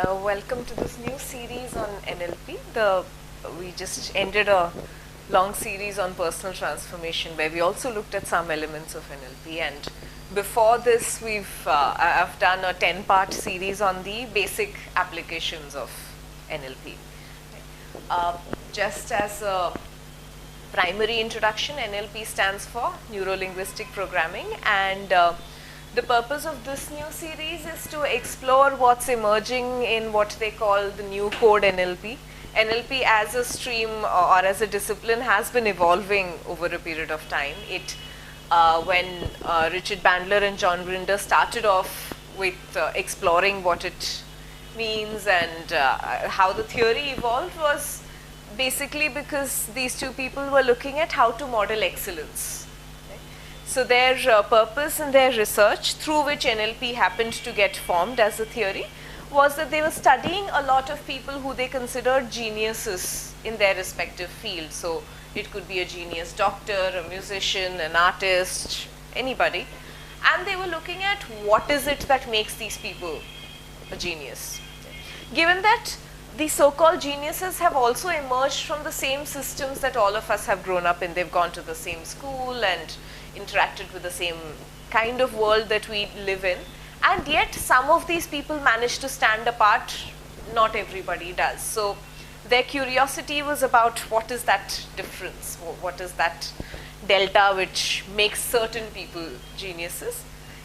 Welcome to this new series on NLP. We just ended a long series on personal transformation where we also looked at some elements of NLP, and before this I've done a 10-part series on the basic applications of NLP. Just as a primary introduction, NLP stands for Neuro-Linguistic Programming, and the purpose of this new series is to explore what's emerging in what they call the new code NLP. NLP as a stream or as a discipline has been evolving over a period of time. When Richard Bandler and John Grinder started off with exploring what it means and how the theory evolved was basically because these two people were looking at how to model excellence. So their purpose in their research, through which NLP happened to get formed as a theory, was that they were studying a lot of people who they considered geniuses in their respective fields. So it could be a genius doctor, a musician, an artist, anybody. And they were looking at what is it that makes these people a genius. Given that the so-called geniuses have also emerged from the same systems that all of us have grown up in. They've gone to the same school and interacted with the same kind of world that we live in, and yet some of these people manage to stand apart. Not everybody does. So their curiosity was about what is that difference, what is that delta which makes certain people geniuses.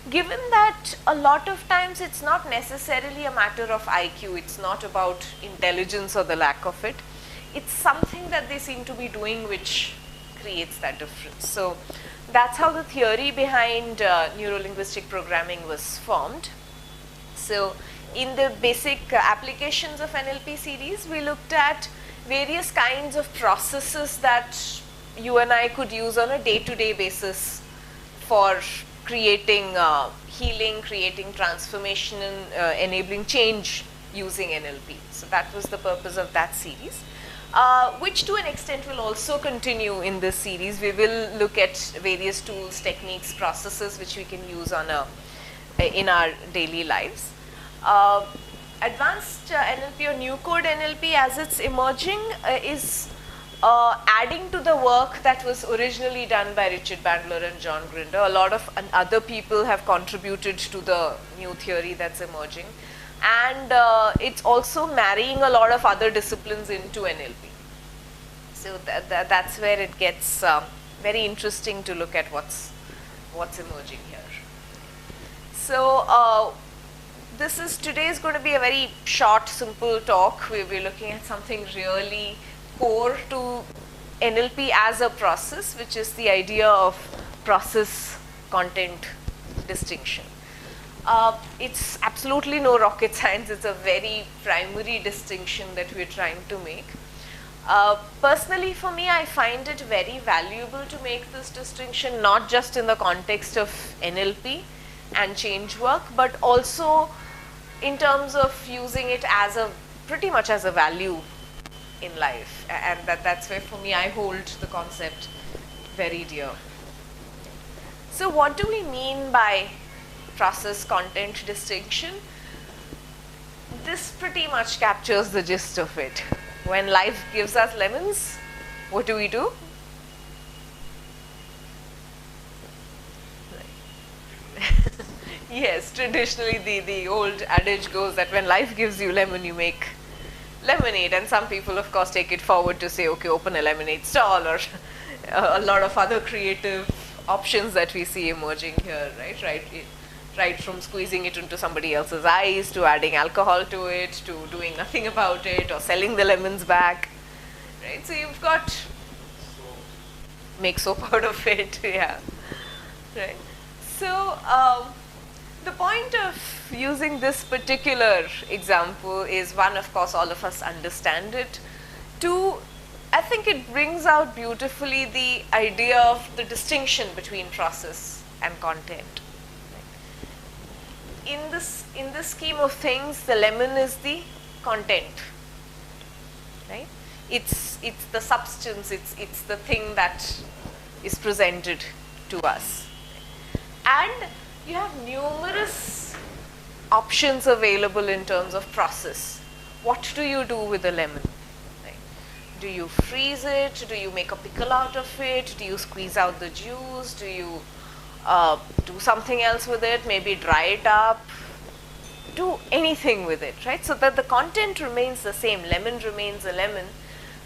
Given that a lot of times it's not necessarily a matter of IQ, it's not about intelligence or the lack of it, it's something that they seem to be doing which creates that difference. So that's how the theory behind neuro-linguistic programming was formed. So in the basic applications of NLP series, we looked at various kinds of processes that you and I could use on a day-to-day basis for creating healing, creating transformation, and enabling change using NLP. So that was the purpose of that series. Which to an extent will also continue in this series. We will look at various tools, techniques, processes which we can use in our daily lives. Advanced NLP or new code NLP, as it's emerging, is adding to the work that was originally done by Richard Bandler and John Grinder. A lot of other people have contributed to the new theory that's emerging. And it's also marrying a lot of other disciplines into NLP. So that's where it gets very interesting to look at what's emerging here. So today is going to be a very short, simple talk. We'll be looking at something really core to NLP as a process, which is the idea of process-content distinction. It's absolutely no rocket science. It's a very primary distinction that we're trying to make. Personally, for me, I find it very valuable to make this distinction, not just in the context of NLP and change work, but also in terms of using it as pretty much as a value in life. And that's where, for me, I hold the concept very dear. So what do we mean by process-content distinction? This pretty much captures the gist of it. When life gives us lemons, what do we do? Yes, traditionally the old adage goes that when life gives you lemon, you make lemonade, and some people of course take it forward to say, okay, open a lemonade stall, or a lot of other creative options that we see emerging here, right from squeezing it into somebody else's eyes, to adding alcohol to it, to doing nothing about it, or selling the lemons back, right? So you've got make soap out of it, yeah, right? So the point of using this particular example is, one, of course, all of us understand it. Two, I think it brings out beautifully the idea of the distinction between process and content. In this scheme of things, the lemon is the content, right? It's the substance, it's the thing that is presented to us. And you have numerous options available in terms of process. What do you do with the lemon? Right? Do you freeze it? Do you make a pickle out of it? Do you squeeze out the juice? Do you do something else with it? Maybe dry it up? Do anything with it, right? So that the content remains the same. Lemon remains a lemon.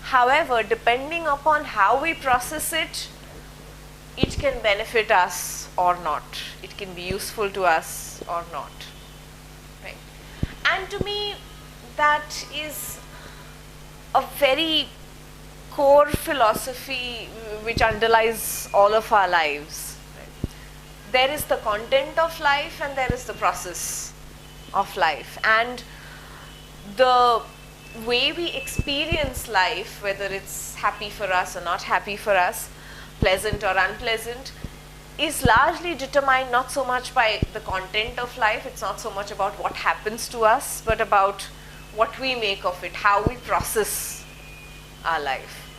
However, depending upon how we process it, it can benefit us or not. It can be useful to us or not. Right? And to me, that is a very core philosophy which underlies all of our lives. Right? There is the content of life and there is the process of life. And the way we experience life, whether it's happy for us or not happy for us, pleasant or unpleasant, is largely determined not so much by the content of life. It's not so much about what happens to us, but about what we make of it, how we process our life.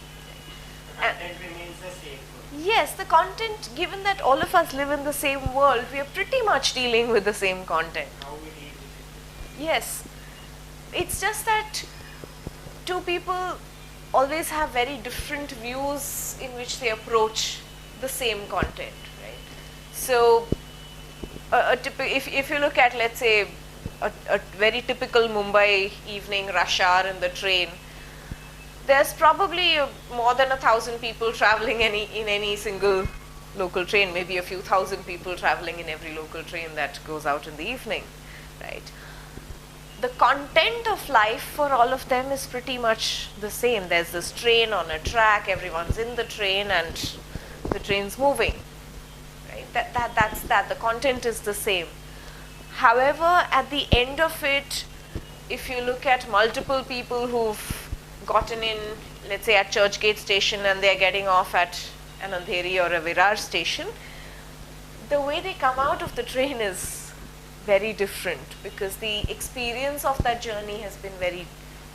The content remains the same. Yes, the content, given that all of us live in the same world, we are pretty much dealing with the same content. How we deal with it. Yes, it's just that two people always have very different views in which they approach the same content, right? So, if you look at, let's say, a very typical Mumbai evening rush hour in the train, there's probably more than 1,000 people traveling in any single local train, maybe a few thousand people traveling in every local train that goes out in the evening, right? The content of life for all of them is pretty much the same. There's this train on a track, everyone's in the train and the train's moving, right? That's that. The content is the same. However, at the end of it, if you look at multiple people who've gotten in, let's say at Churchgate station, and they're getting off at an Andheri or a Virar station, the way they come out of the train is very different, because the experience of that journey has been very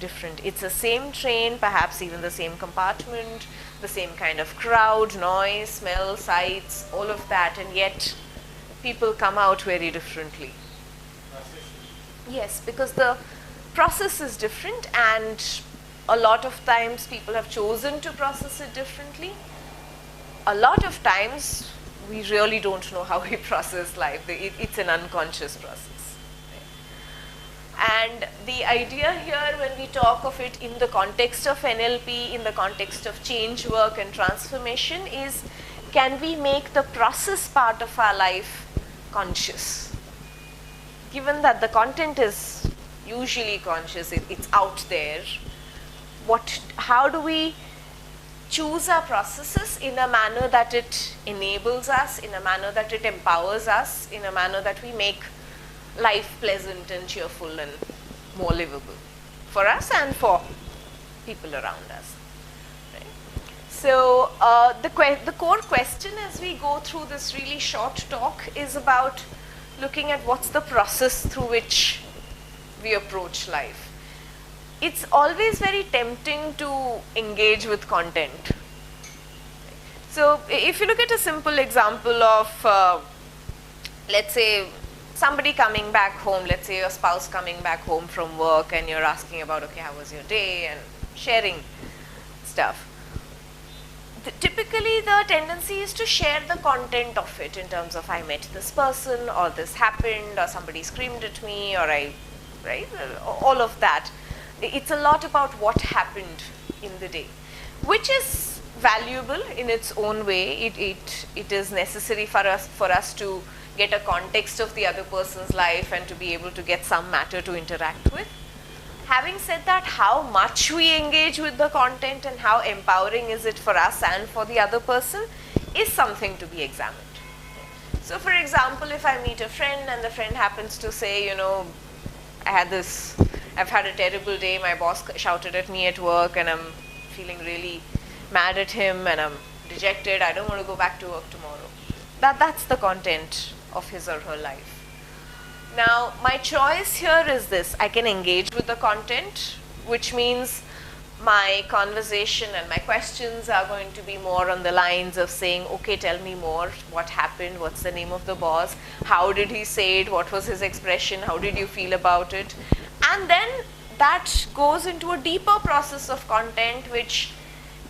different. It's the same train, perhaps even the same compartment, the same kind of crowd, noise, smell, sights, all of that, and yet people come out very differently. Yes, because the process is different, and a lot of times people have chosen to process it differently. A lot of times we really don't know how we process life. It's an unconscious process. Right? And the idea here, when we talk of it in the context of NLP, in the context of change work and transformation, is can we make the process part of our life conscious? Given that the content is usually conscious, it's out there, how do we choose our processes in a manner that it enables us, in a manner that it empowers us, in a manner that we make life pleasant and cheerful and more livable for us and for people around us. Right? So the core question as we go through this really short talk is about looking at what's the process through which we approach life. It's always very tempting to engage with content. So if you look at a simple example of, let's say, somebody coming back home, let's say your spouse coming back home from work, and you're asking about, okay, how was your day, and sharing stuff. Typically the tendency is to share the content of it in terms of I met this person, or this happened, or somebody screamed at me, or right, all of that. It's a lot about what happened in the day, which is valuable in its own way. It is necessary for us to get a context of the other person's life and to be able to get some matter to interact with. Having said that, how much we engage with the content and how empowering is it for us and for the other person is something to be examined. So for example, if I meet a friend and the friend happens to say, you know, I've had a terrible day, my boss shouted at me at work and I'm feeling really mad at him and I'm dejected, I don't want to go back to work tomorrow. That's the content of his or her life. Now, my choice here is this: I can engage with the content, which means my conversation and my questions are going to be more on the lines of saying, okay, tell me more, what happened, what's the name of the boss, how did he say it, what was his expression, how did you feel about it? And then that goes into a deeper process of content which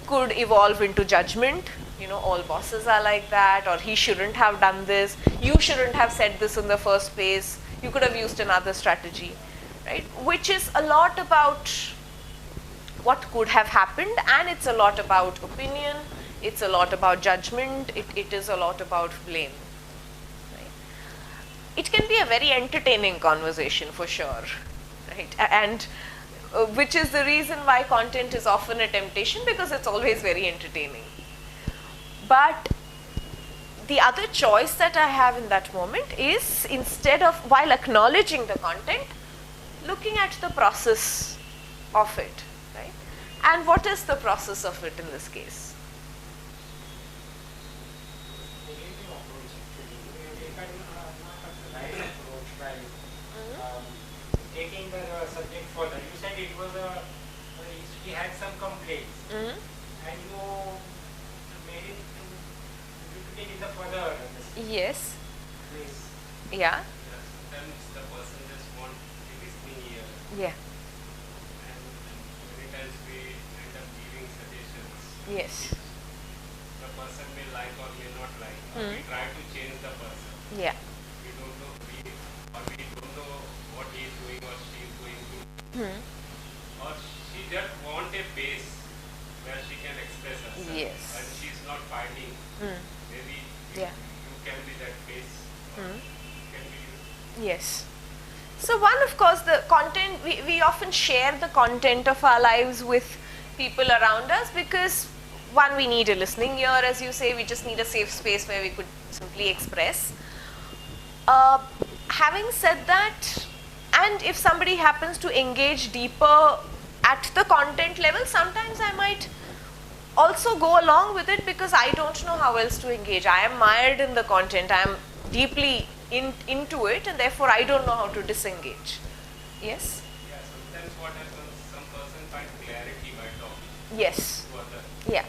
could evolve into judgment. You know, all bosses are like that, or he shouldn't have done this, you shouldn't have said this in the first place, you could have used another strategy, right? Which is a lot about what could have happened, and it's a lot about opinion, it's a lot about judgment, it is a lot about blame. Right? It can be a very entertaining conversation for sure, right? And which is the reason why content is often a temptation, because it's always very entertaining. But the other choice that I have in that moment is, instead of, while acknowledging the content, looking at the process of it. And what is the process of it in this case? Taking the subject further, you said it was he had some complaints, and you made it you took it in the further. Yes. Place. Yeah. Sometimes the person just wants a listening ear. Yeah. Yes. The person may like or may not like. We try to change the person. Yeah. We don't know what he is doing or she is doing to. Or she just want a base where she can express herself. Yes. And she is not fighting. Maybe you can be that base. Can be you. Yes. So one, of course, the content, we often share the content of our lives with people around us, because one, we need a listening ear, as you say, we just need a safe space where we could simply express. Having said that, and if somebody happens to engage deeper at the content level, sometimes I might also go along with it, because I don't know how else to engage. I am mired in the content, I am deeply into it, and therefore I don't know how to disengage. Yes? Yeah, sometimes what happens, some person finds clarity by talking. Yes. To others. Yeah.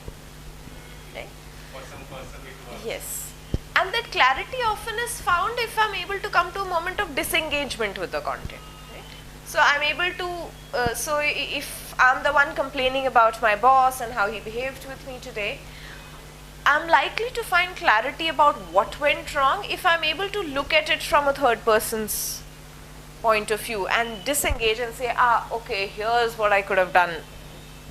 Right? For some person it works. Yes. And that clarity often is found if I'm able to come to a moment of disengagement with the content. Right? So I'm able to, so if I'm the one complaining about my boss and how he behaved with me today, I'm likely to find clarity about what went wrong if I'm able to look at it from a third person's point of view and disengage and say, okay, here's what I could have done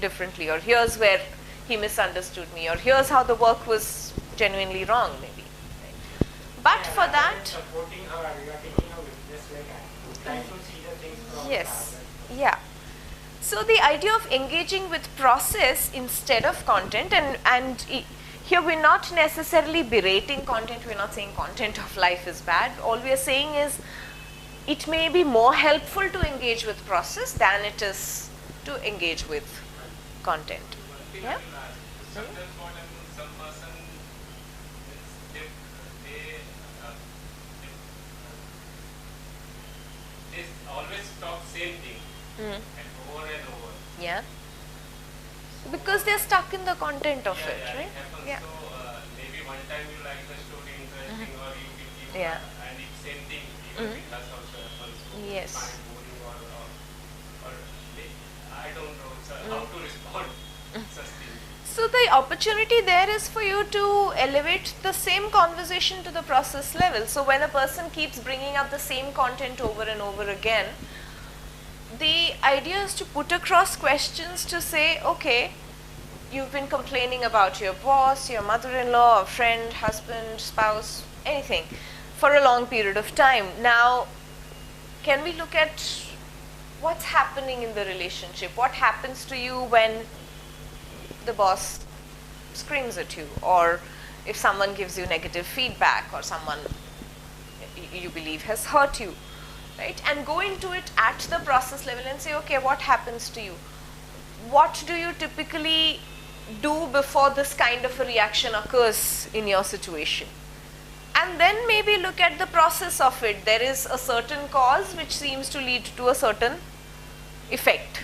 differently, or here's where he misunderstood me, or here's how the work was genuinely wrong, maybe. Right? But for that, supporting her, you are taking a witness like trying to see the things from yes, yeah. So the idea of engaging with process instead of content, and here we're not necessarily berating content, we're not saying content of life is bad. All we are saying is it may be more helpful to engage with process than it is to engage with content. Yeah? Sometimes what happens, some person, they always talk same thing and over and over. Yeah. Because they're stuck in the content of it, right? It happens. Yeah. So maybe one time you like the story interesting, or you give Yeah. and it's same thing even with us also happens. So Yes. you find boring or I don't know how to respond such things. So the opportunity there is for you to elevate the same conversation to the process level. So when a person keeps bringing up the same content over and over again, the idea is to put across questions to say, okay, you've been complaining about your boss, your mother-in-law, a friend, husband, spouse, anything for a long period of time. Now, can we look at what's happening in the relationship? What happens to you when the boss screams at you, or if someone gives you negative feedback, or someone you believe has hurt you, right? And go into it at the process level and say, okay, what happens to you? What do you typically do before this kind of a reaction occurs in your situation? And then maybe look at the process of it. There is a certain cause which seems to lead to a certain effect,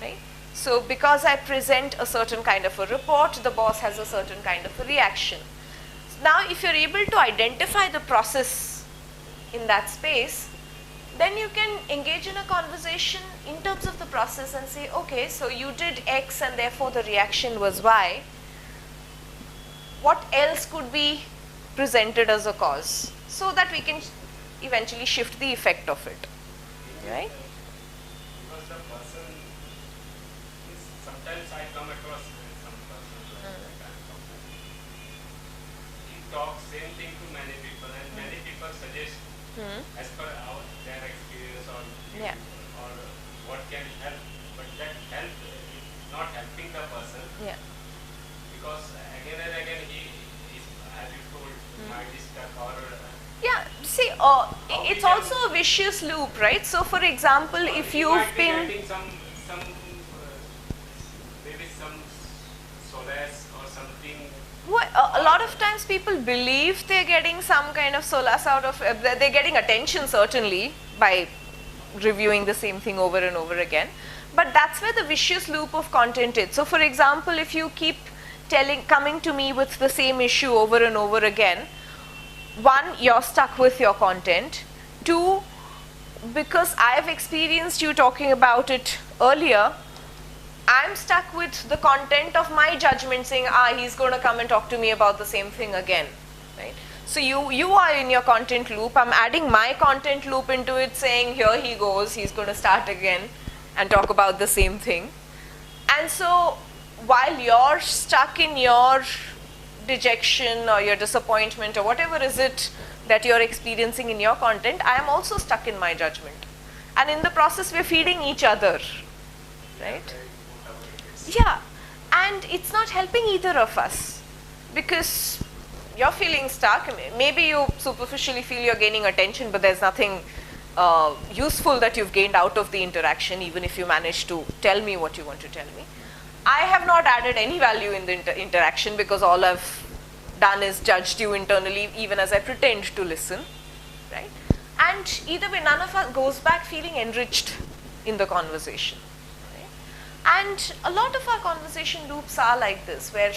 right? So because I present a certain kind of a report, the boss has a certain kind of a reaction. Now, if you're able to identify the process in that space, then you can engage in a conversation in terms of the process and say, okay, so you did X and therefore the reaction was Y. What else could be presented as a cause? So that we can eventually shift the effect of it, right? Because the person is, sometimes I come across some person like that. He talks same thing to many people, and many people suggest as per their experience or Yeah. or what can help, but that help is not helping the person, Yeah. because again and again he is, as you told, might be stuck or Yeah, see, it's also a vicious loop, right? So, for example, if he you've might be been, getting some maybe some solace or something. a lot of times people believe they're getting some kind of solace out of, they're getting attention certainly by reviewing the same thing over and over again. But that's where the vicious loop of content is. So, for example, if you keep coming to me with the same issue over and over again, one, you're stuck with your content. Two, because I've experienced you talking about it earlier, I'm stuck with the content of my judgment saying, he's going to come and talk to me about the same thing again, right? So you are in your content loop. I'm adding my content loop into it saying, here he goes, he's going to start again and talk about the same thing. And so while you're stuck in your dejection or your disappointment or whatever is it that you're experiencing in your content, I am also stuck in my judgment. And in the process, we're feeding each other, right? Yeah, and it's not helping either of us because you're feeling stuck. Maybe you superficially feel you're gaining attention, but there's nothing useful that you've gained out of the interaction, even if you manage to tell me what you want to tell me. I have not added any value in the interaction because all I've done is judged you internally, even as I pretend to listen, right? And either way, none of us goes back feeling enriched in the conversation, right? And a lot of our conversation loops are like this, where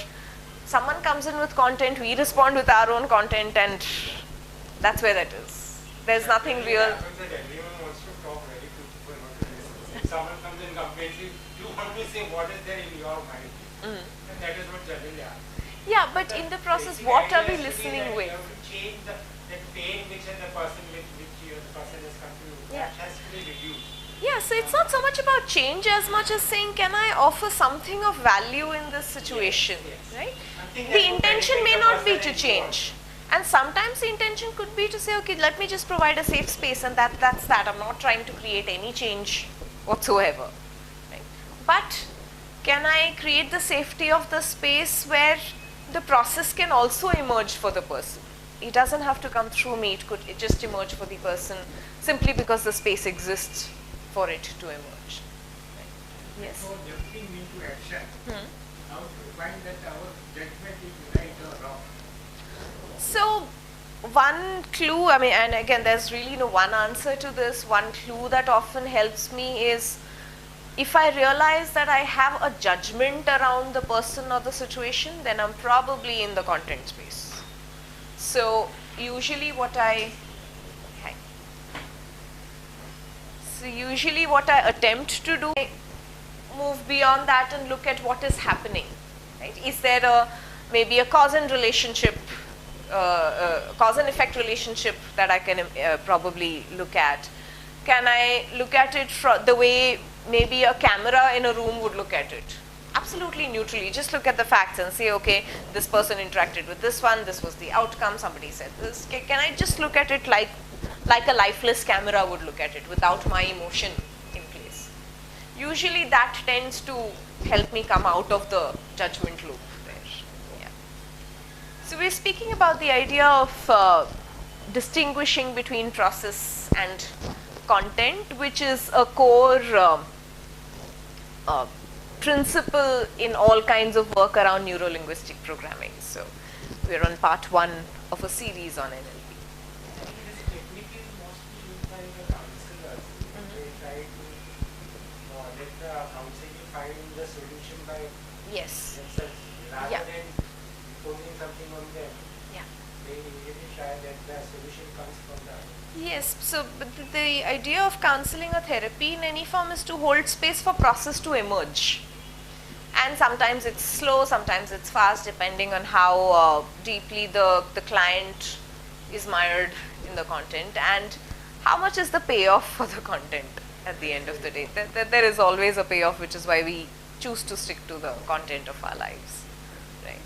someone comes in with content, we respond with our own content, and that's where that is. There's nothing real. It happens that everyone wants to talk very quickly, but not to listen. If someone comes and complains, you want to say what is there in your mind, and that is what generally happens. Yeah, but in the process, what are we listening with? You have to change the pain which the person has come to you. Yeah. That has to be reduced. Yeah, so it's not so much about change as much as saying, can I offer something of value in this situation, Yes. right? Something that The would intention benefit may the not be person to change. And sometimes the intention could be to say, okay, let me just provide a safe space, and that's that. I'm not trying to create any change whatsoever. Right? But can I create the safety of the space where the process can also emerge for the person? It doesn't have to come through me. It could just emerge for the person simply because the space exists for it to emerge. Right? Yes? So jumping into action, how to find that our judgment is right or wrong? So one clue, I mean, and again, there's really no one answer to this. One clue that often helps me is if I realize that I have a judgment around the person or the situation, then I'm probably in the content space. So usually what I attempt to do, I move beyond that and look at what is happening. Right? Is there maybe a cause and relationship, cause and effect relationship that I can probably look at? Can I look at it the way maybe a camera in a room would look at it? Absolutely neutrally. Just look at the facts and say, okay, this person interacted with this one, this was the outcome, somebody said this. Can I just look at it like a lifeless camera would look at it without my emotion in place? Usually that tends to help me come out of the judgment loop there. Yeah. So we're speaking about the idea of distinguishing between process and content, which is a core principle in all kinds of work around neuro-linguistic programming. So we're on part 1 of a series on NLP. This technique is mostly used by the counselors. They try to let the counseling find the solution by Yes. themselves rather Yeah. than imposing something on them. Yeah. They really try that the solution comes from the Yes, so but the idea of counseling or therapy in any form is to hold space for process to emerge. And sometimes it's slow, sometimes it's fast, depending on how deeply the client is mired in the content and how much is the payoff for the content at the end of the day. There is always a payoff, which is why we choose to stick to the content of our lives. Right?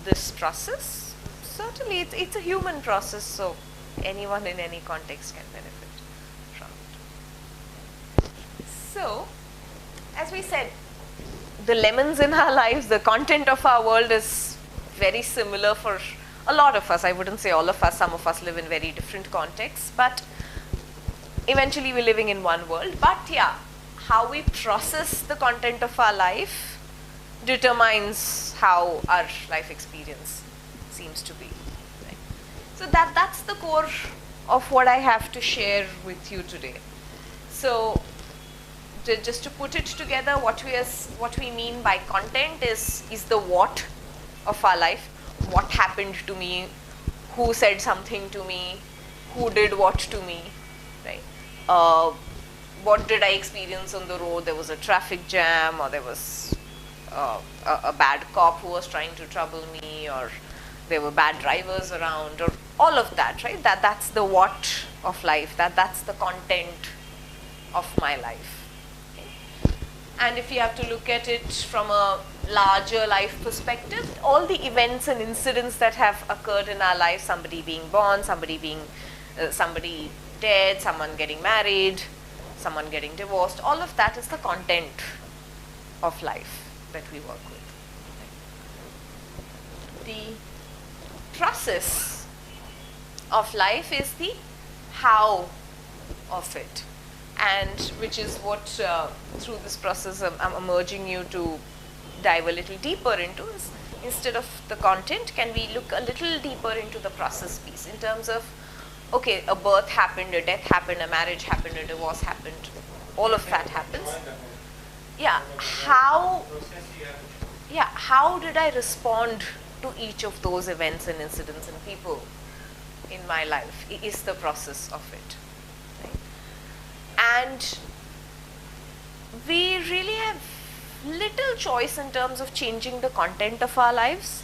This process, certainly it's a human process, so anyone in any context can benefit from it. So, as we said, the lemons in our lives, the content of our world is very similar for a lot of us. I wouldn't say all of us, some of us live in very different contexts, but eventually we're living in one world. But yeah, how we process the content of our life determines how our life experience seems to be. Right? So that's the core of what I have to share with you today. So just to put it together, what we mean by content is the what of our life. What happened to me, who said something to me, who did what to me, right? What did I experience on the road? There was a traffic jam, or there was a bad cop who was trying to trouble me, or there were bad drivers around, or all of that, right? That's the what of life. That's the content of my life. And if you have to look at it from a larger life perspective, all the events and incidents that have occurred in our life, somebody being born, somebody dead, someone getting married, someone getting divorced, all of that is the content of life that we work with. The process of life is the how of it. And which is what through this process I'm urging you to dive a little deeper into is, instead of the content, can we look a little deeper into the process piece in terms of, okay, a birth happened, a death happened, a marriage happened, a divorce happened, all of that happens. Yeah, how did I respond to each of those events and incidents and people in my life is the process of it. And we really have little choice in terms of changing the content of our lives,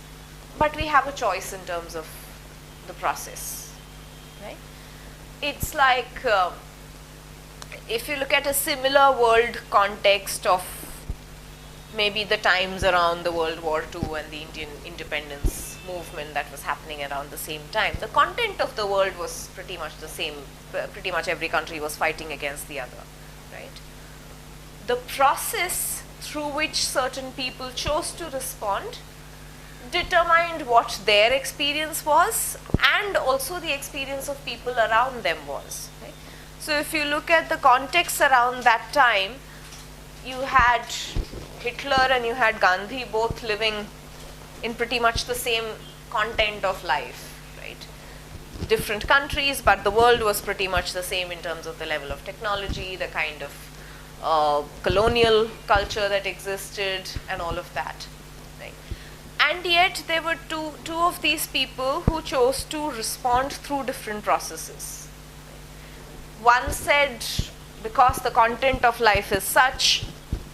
but we have a choice in terms of the process, right? It's like if you look at a similar world context of maybe the times around the World War II and the Indian independence movement that was happening around the same time, the content of the world was pretty much the same. Pretty much every country was fighting against the other, right? The process through which certain people chose to respond determined what their experience was and also the experience of people around them was. Right? So if you look at the context around that time, you had Hitler and you had Gandhi both living in pretty much the same content of life, right? Different countries, but the world was pretty much the same in terms of the level of technology, the kind of colonial culture that existed, and all of that. Right? And yet there were two of these people who chose to respond through different processes. One said, because the content of life is such,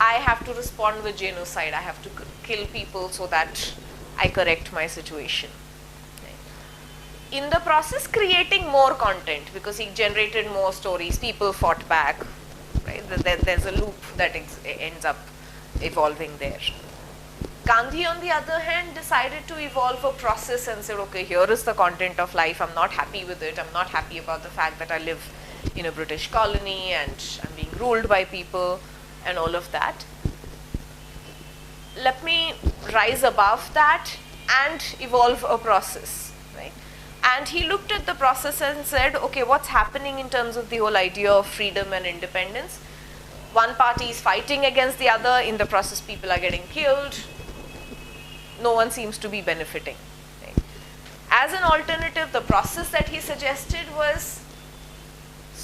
I have to respond with genocide. I have to kill people so that I correct my situation. In the process, creating more content, because he generated more stories, people fought back, right? There's a loop that ends up evolving there. Gandhi, on the other hand, decided to evolve a process and said, okay, here is the content of life, I'm not happy with it, I'm not happy about the fact that I live in a British colony and I'm being ruled by people and all of that. Let me rise above that and evolve a process, right? And he looked at the process and said, okay, what's happening in terms of the whole idea of freedom and independence? One party is fighting against the other, in the process people are getting killed, no one seems to be benefiting. Right? As an alternative, the process that he suggested was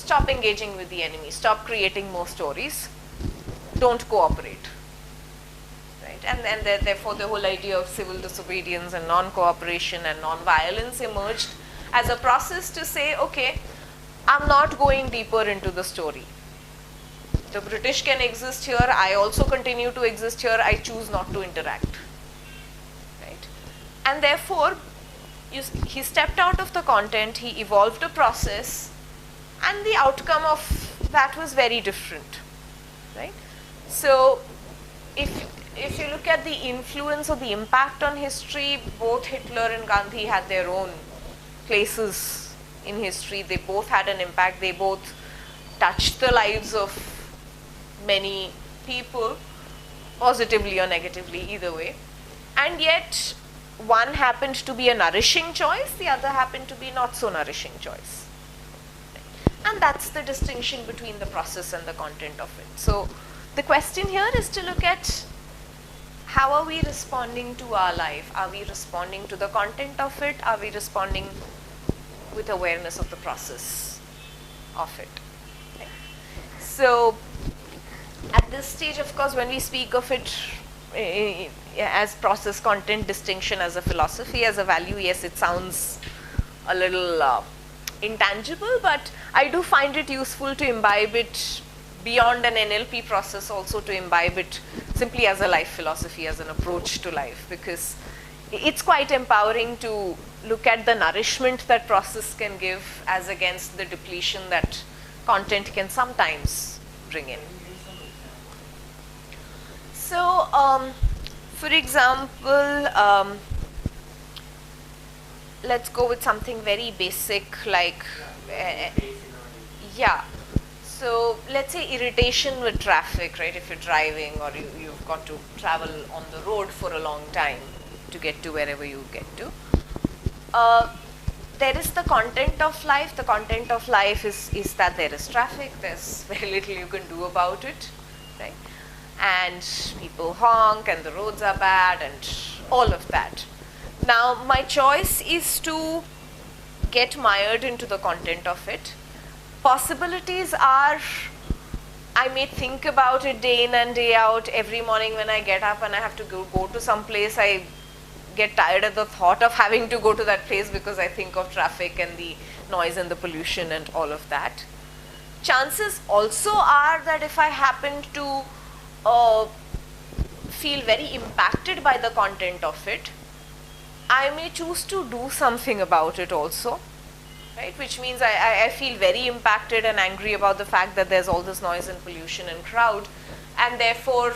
stop engaging with the enemy, stop creating more stories, don't cooperate. Right? And therefore the whole idea of civil disobedience and non-cooperation and non-violence emerged as a process to say, okay, I'm not going deeper into the story. The British can exist here, I also continue to exist here, I choose not to interact. Right? And therefore, he stepped out of the content, he evolved a process, and the outcome of that was very different. Right? So, if you look at the influence or the impact on history, both Hitler and Gandhi had their own places in history. They both had an impact. They both touched the lives of many people, positively or negatively, either way. And yet, one happened to be a nourishing choice, the other happened to be not so nourishing choice. And that's the distinction between the process and the content of it. So, the question here is to look at how are we responding to our life? Are we responding to the content of it? Are we responding with awareness of the process of it? Okay. So, at this stage, of course, when we speak of it as process content distinction as a philosophy, as a value, yes, it sounds a little intangible, but I do find it useful to imbibe it beyond an NLP process, also to imbibe it simply as a life philosophy, as an approach to life, because it's quite empowering to look at the nourishment that process can give as against the depletion that content can sometimes bring in. So, for example, let's go with something very basic like, yeah. So, let's say irritation with traffic, right? If you're driving or you've got to travel on the road for a long time to get to wherever you get to. There is the content of life. The content of life is that there is traffic. There's very little you can do about it, right? And people honk and the roads are bad and all of that. Now, my choice is to get mired into the content of it. Possibilities are, I may think about it day in and day out. Every morning when I get up and I have to go to some place, I get tired at the thought of having to go to that place because I think of traffic and the noise and the pollution and all of that. Chances also are that if I happen to feel very impacted by the content of it, I may choose to do something about it also, right? Which means I feel very impacted and angry about the fact that there's all this noise and pollution and crowd, and therefore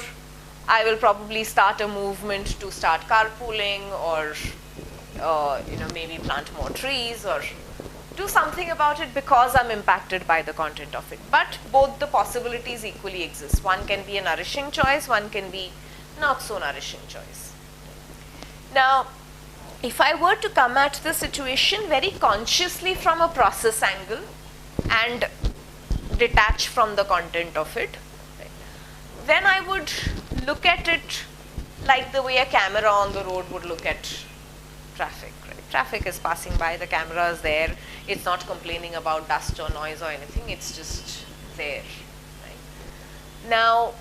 I will probably start a movement to start carpooling or maybe plant more trees or do something about it because I'm impacted by the content of it. But both the possibilities equally exist. One can be a nourishing choice, one can be not so nourishing choice. Now, if I were to come at the situation very consciously from a process angle and detach from the content of it, right, then I would look at it like the way a camera on the road would look at traffic. Right? Traffic is passing by, the camera is there, it's not complaining about dust or noise or anything, it's just there. Right? Now,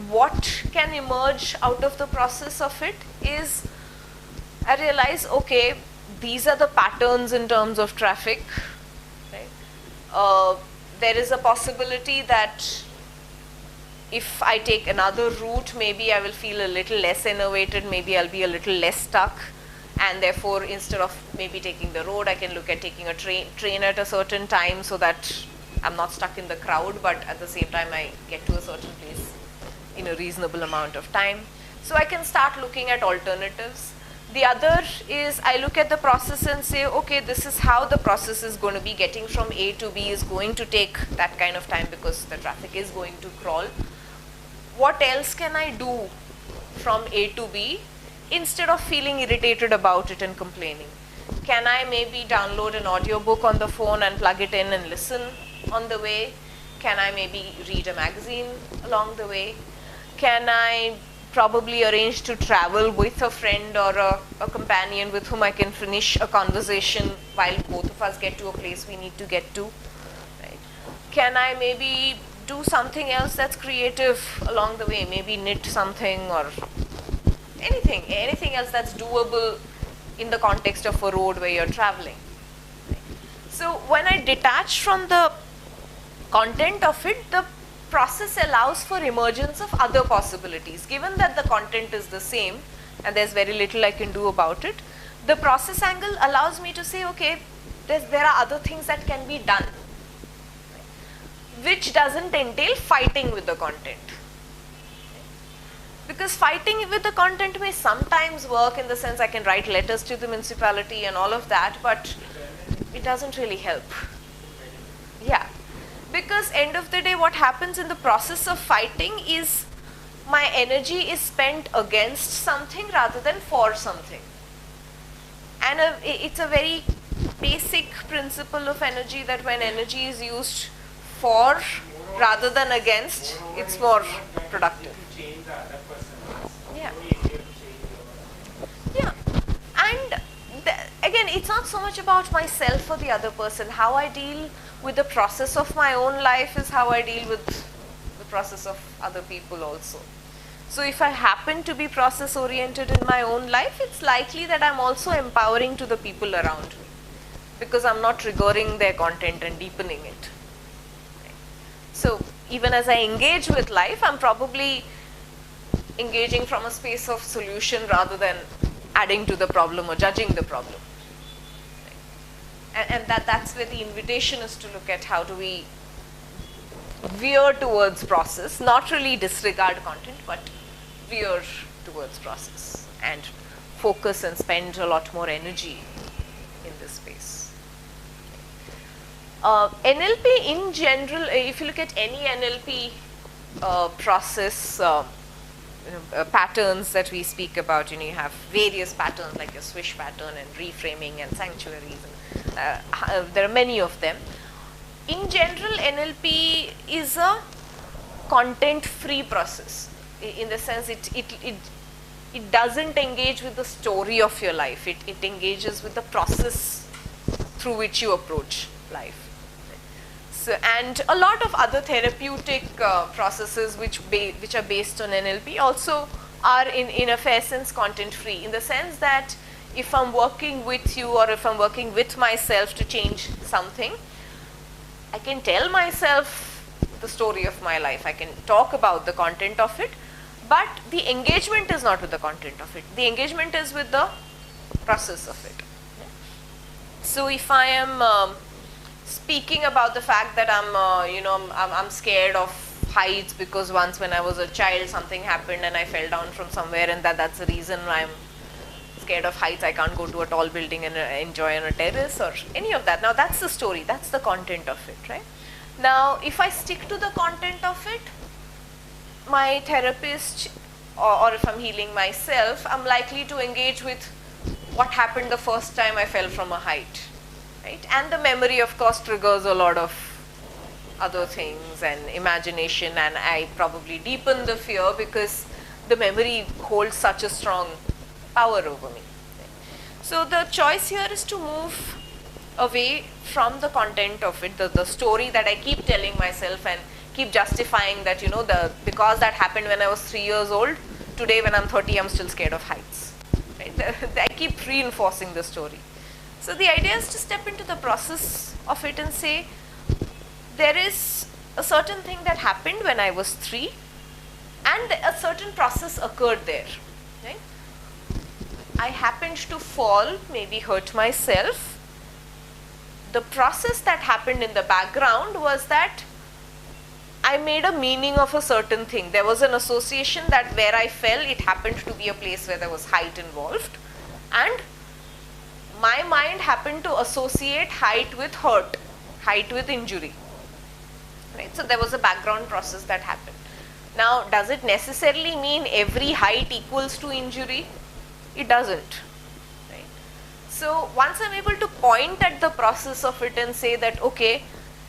what can emerge out of the process of it is, I realize, okay, these are the patterns in terms of traffic. Right? There is a possibility that if I take another route, maybe I will feel a little less enervated, maybe I'll be a little less stuck, and therefore instead of maybe taking the road, I can look at taking a train at a certain time so that I'm not stuck in the crowd, but at the same time I get to a certain place in a reasonable amount of time. So I can start looking at alternatives. The other is I look at the process and say, okay, this is how the process is going to be. Getting from A to B is going to take that kind of time because the traffic is going to crawl. What else can I do from A to B instead of feeling irritated about it and complaining? Can I maybe download an audiobook on the phone and plug it in and listen on the way? Can I maybe read a magazine along the way? Can I probably arrange to travel with a friend or a companion with whom I can finish a conversation while both of us get to a place we need to get to? Right? can I maybe do something else that's creative along the way? Maybe knit something or anything else that's doable in the context of a road where you're traveling. So when I detach from the content of it, the process allows for emergence of other possibilities. Given that the content is the same and there's very little I can do about it, the process angle allows me to say, okay, there are other things that can be done, which doesn't entail fighting with the content. Because fighting with the content may sometimes work in the sense I can write letters to the municipality and all of that, but it doesn't really help. Yeah. Because end of the day, what happens in the process of fighting is my energy is spent against something rather than for something. And it's a very basic principle of energy that when energy is used for rather than against, it's more productive. Yeah. Yeah. And again, it's not so much about myself or the other person. How I deal with the process of my own life is how I deal with the process of other people also. So if I happen to be process oriented in my own life, it's likely that I'm also empowering to the people around me, because I'm not triggering their content and deepening it. So even as I engage with life, I'm probably engaging from a space of solution rather than adding to the problem or judging the problem. And that's where the invitation is to look at how do we veer towards process, not really disregard content, but veer towards process and focus and spend a lot more energy in this space. NLP in general, if you look at any NLP process patterns that we speak about, you have various patterns like your swish pattern and reframing and sanctuaries, and there are many of them. In general, NLP is a content-free process in the sense it doesn't engage with the story of your life. It engages with the process through which you approach life. So, and a lot of other therapeutic processes which are based on NLP also are in a fair sense content-free, in the sense that if I'm working with you or if I'm working with myself to change something, I can tell myself the story of my life. I can talk about the content of it, but the engagement is not with the content of it. The engagement is with the process of it. So if I am speaking about the fact that I'm scared of heights because once when I was a child something happened and I fell down from somewhere, and that's the reason I'm scared of heights, I can't go to a tall building and enjoy on a terrace or any of that. Now that's the story, that's the content of it, right? Now if I stick to the content of it, my therapist or if I'm healing myself, I'm likely to engage with what happened the first time I fell from a height, right? And the memory of course triggers a lot of other things and imagination, and I probably deepen the fear because the memory holds such a strong power over me. So the choice here is to move away from the content of it, the story that I keep telling myself and keep justifying that, because that happened when I was 3 years old, today when I'm 30 I'm still scared of heights. Right? I keep reinforcing the story. So the idea is to step into the process of it and say, there is a certain thing that happened when I was 3 and a certain process occurred there. Right? I happened to fall, maybe hurt myself. The process that happened in the background was that I made a meaning of a certain thing. There was an association that where I fell, it happened to be a place where there was height involved, and my mind happened to associate height with hurt, height with injury. Right? So there was a background process that happened. Now, does it necessarily mean every height equals to injury? It doesn't. Right? So once I'm able to point at the process of it and say that, okay,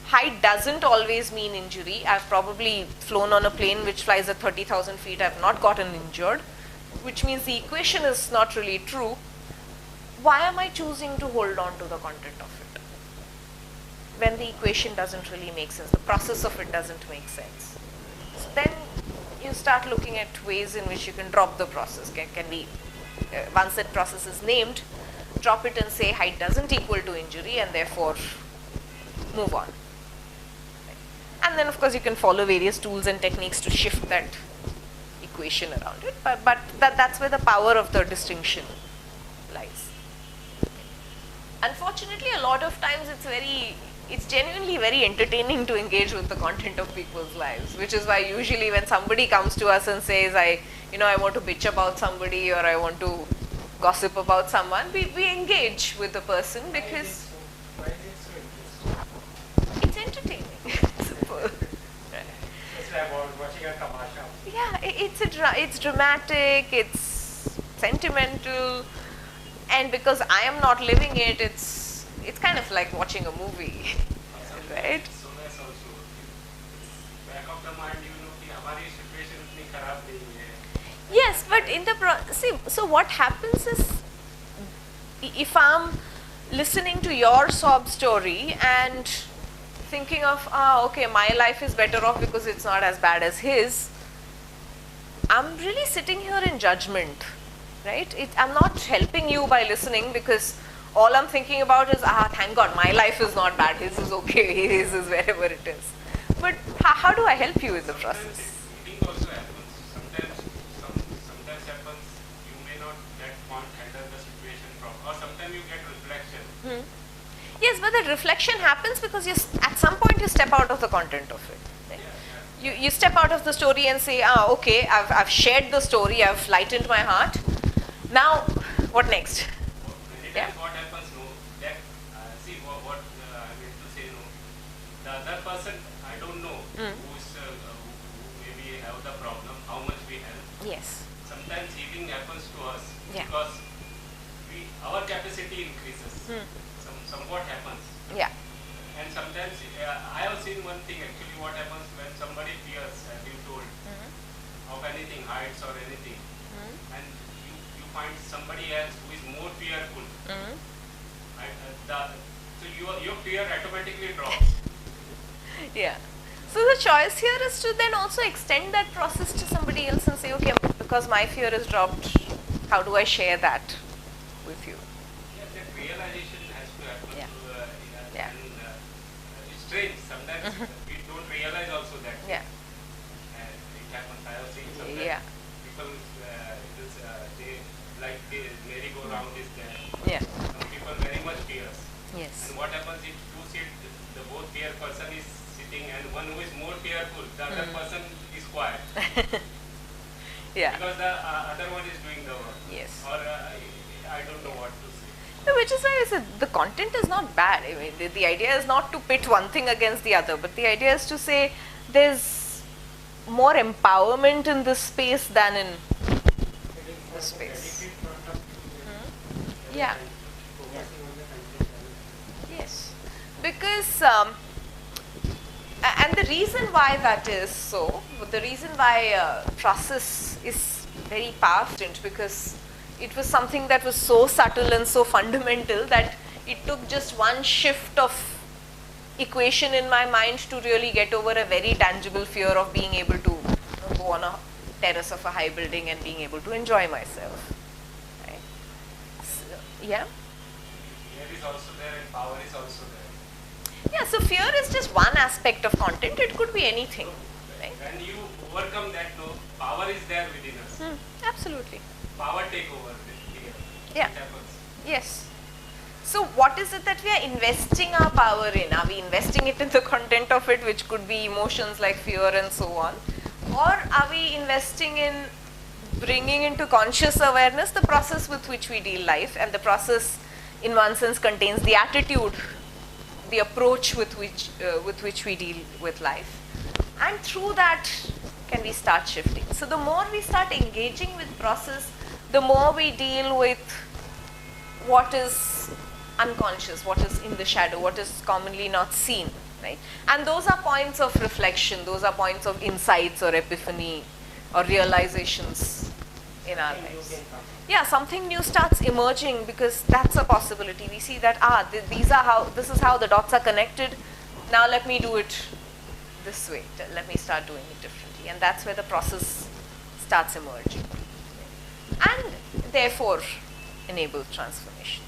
height doesn't always mean injury. I've probably flown on a plane which flies at 30,000 feet. I've not gotten injured, which means the equation is not really true. Why am I choosing to hold on to the content of it? when the equation doesn't really make sense, the process of it doesn't make sense. So then you start looking at ways in which you can drop the process. Can we, once that process is named, drop it and say height doesn't equal to injury and therefore move on. And then of course you can follow various tools and techniques to shift that equation around it, but that's where the power of the distinction lies. Unfortunately, a lot of times it's genuinely very entertaining to engage with the content of people's lives, which is why usually when somebody comes to us and says, I want to bitch about somebody or I want to gossip about someone, we engage with the person because Why is it so interesting? it's entertaining. Simple. It's like watching a tamasha. Yeah, it's dramatic, it's sentimental, and because I am not living it, it's kind of like watching a movie, right? So that's also back of the mind, you know कि हमारी situation इतनी खराब नहीं है. Yes, but in the so what happens is, if I'm listening to your sob story and thinking of, okay, my life is better off because it's not as bad as his, I'm really sitting here in judgment, right? I'm not helping you by listening because all I'm thinking about is, thank God, my life is not bad, his is okay, his is wherever it is. But how do I help you in the process? Sometimes also happens. Sometimes happens. You may not can't handle the situation or sometimes you get reflection. Yes, but the reflection happens because at some point you step out of the content of it. Right? Yeah. You step out of the story and say, okay, I've shared the story, I've lightened my heart. Now, what next? Many times what happens, no, that see what I mean to say, no, the other person I don't know who maybe have the problem, how much we help. Yes. Sometimes healing happens to us Yeah. because our capacity increases. Somewhat happens. Yeah. And sometimes I have seen one thing actually what happens when somebody fears, as you told, of anything, heights or anything, and you find somebody else who is more fearful. So your fear automatically drops. Yeah. So the choice here is to then also extend that process to somebody else and say, okay, because my fear is dropped, how do I share that with you? Yeah, that realization has to happen. Yeah. And it's strange. Sometimes we don't realize also that. Yeah. It happens. I have seen sometimes Yeah. people, they like the merry-go-round is there. Yeah. Some people very much fears. Yes. And what happens if two sit, the both fear person is sitting and one who is more fearful, the other person is quiet. Yeah. Because the other one is doing the work. Yes. Or I don't know what to say. No, which is why I said the content is not bad. I mean, the idea is not to pit one thing against the other, but the idea is to say there's more empowerment in this space than in this space. Yeah. Yes. Because, and the reason why that is so, the reason why process is very powerful, because it was something that was so subtle and so fundamental that it took just one shift of equation in my mind to really get over a very tangible fear of being able to go on a terrace of a high building and being able to enjoy myself. Right? So, yeah? Fear is also there and power is also there. Yeah, so fear is just one aspect of content. It could be anything. Right? When you overcome that, no, power is there within us. Absolutely. Power take over with fear. Yeah. It happens. Yes. So what is it that we are investing our power in? Are we investing it in the content of it, which could be emotions like fear and so on? Or are we investing in bringing into conscious awareness the process with which we deal life, and the process in one sense contains the attitude, the approach with which we deal with life, and through that can we start shifting. So the more we start engaging with process, the more we deal with what is unconscious, what is in the shadow, what is commonly not seen, right? And those are points of reflection, those are points of insights or epiphany or realizations in our Something new lives. can come. Yeah, something new starts emerging because that's a possibility. We see that this is how the dots are connected. Now let me do it this way. Let me start doing it differently, and that's where the process starts emerging, and therefore enables transformation.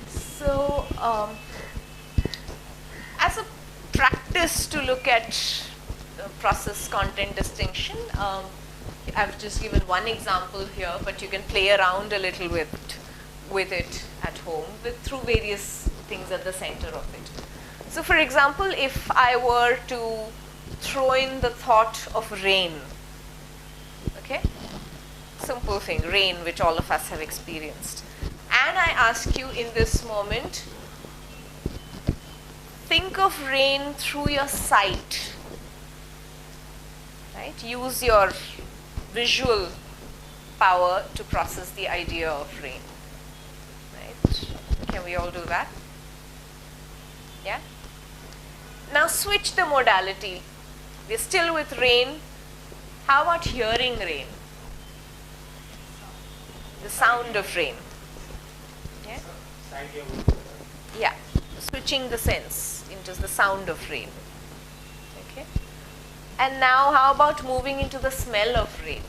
So, as a practice to look at process content distinction, I've just given one example here, but you can play around a little with it at home through various things at the center of it. So for example, if I were to throw in the thought of rain, okay, simple thing, rain, which all of us have experienced, and I ask you in this moment, think of rain through your sight, right? Use your visual power to process the idea of rain, right? Can we all do that? Yeah? Now switch the modality. We're still with rain. How about hearing rain? The sound of rain. Yeah? Side here. Yeah. Switching the sense into the sound of rain. Okay? And now how about moving into the smell of rain?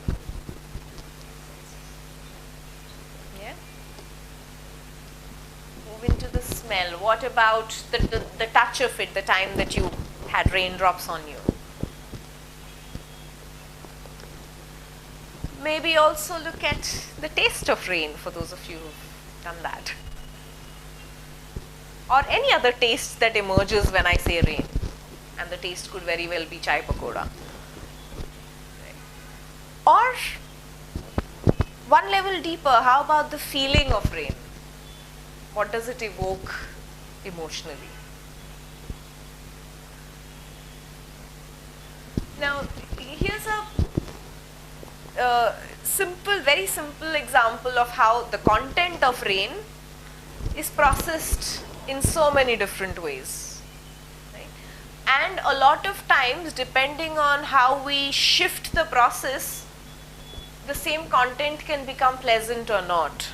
Yeah? Move into the smell. What about the touch of it, the time that you had raindrops on you? Maybe also look at the taste of rain for those of you who've done that. Or any other taste that emerges when I say rain. And the taste could very well be chai pakoda. Or one level deeper, how about the feeling of rain? What does it evoke emotionally? Now, here's a very simple example of how the content of rain is processed in so many different ways. Right? And a lot of times, depending on how we shift the process, the same content can become pleasant or not.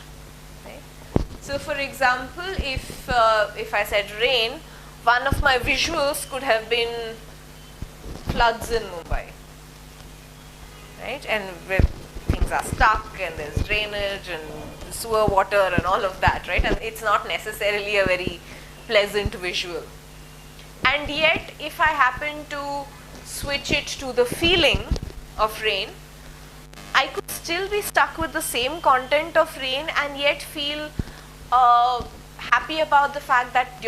Right? So for example, if I said rain, one of my visuals could have been floods in Mumbai. Right? And where things are stuck and there's drainage and sewer water and all of that, right? And it's not necessarily a very pleasant visual. And yet, if I happen to switch it to the feeling of rain, I could still be stuck with the same content of rain and yet feel happy about the fact that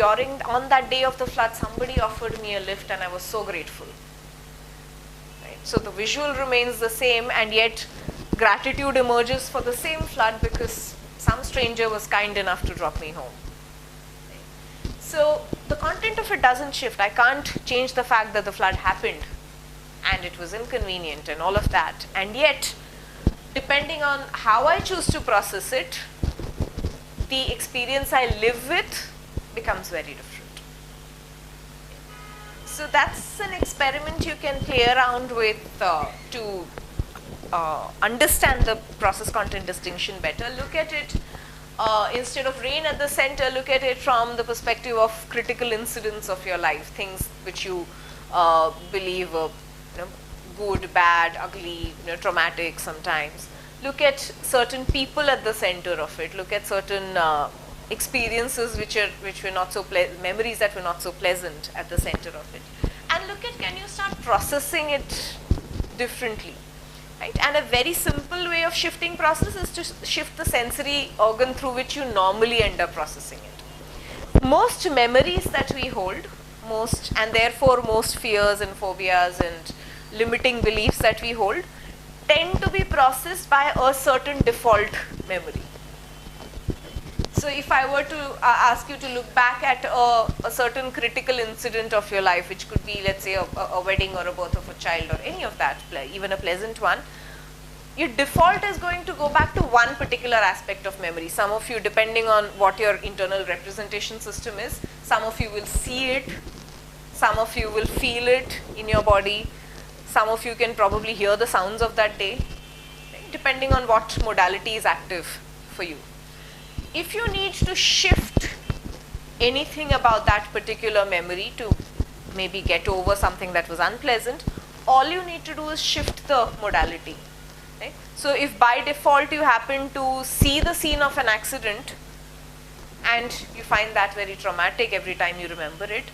on that day of the flood, somebody offered me a lift and I was so grateful. Right? So the visual remains the same and yet gratitude emerges for the same flood because some stranger was kind enough to drop me home. Right? So the content of it doesn't shift. I can't change the fact that the flood happened and it was inconvenient and all of that. And yet, depending on how I choose to process it, the experience I live with becomes very different. So that's an experiment you can play around with to understand the process content distinction better. Look at it, instead of rain at the center, look at it from the perspective of critical incidents of your life, things which you believe are good, bad, ugly, traumatic sometimes. Look at certain people at the center of it. Look at certain experiences which were not so memories that were not so pleasant at the center of it. And look at, can you start processing it differently? Right? And a very simple way of shifting process is to shift the sensory organ through which you normally end up processing it. Most memories that we hold, and therefore most fears and phobias and limiting beliefs that we hold, tend to be processed by a certain default memory. So if I were to ask you to look back at a certain critical incident of your life, which could be, let's say, a wedding or a birth of a child or any of that, even a pleasant one, your default is going to go back to one particular aspect of memory. Some of you, depending on what your internal representation system is, some of you will see it, some of you will feel it in your body, some of you can probably hear the sounds of that day. Right? depending on what modality is active for you. If you need to shift anything about that particular memory to maybe get over something that was unpleasant, all you need to do is shift the modality. Right? So if by default you happen to see the scene of an accident and you find that very traumatic every time you remember it,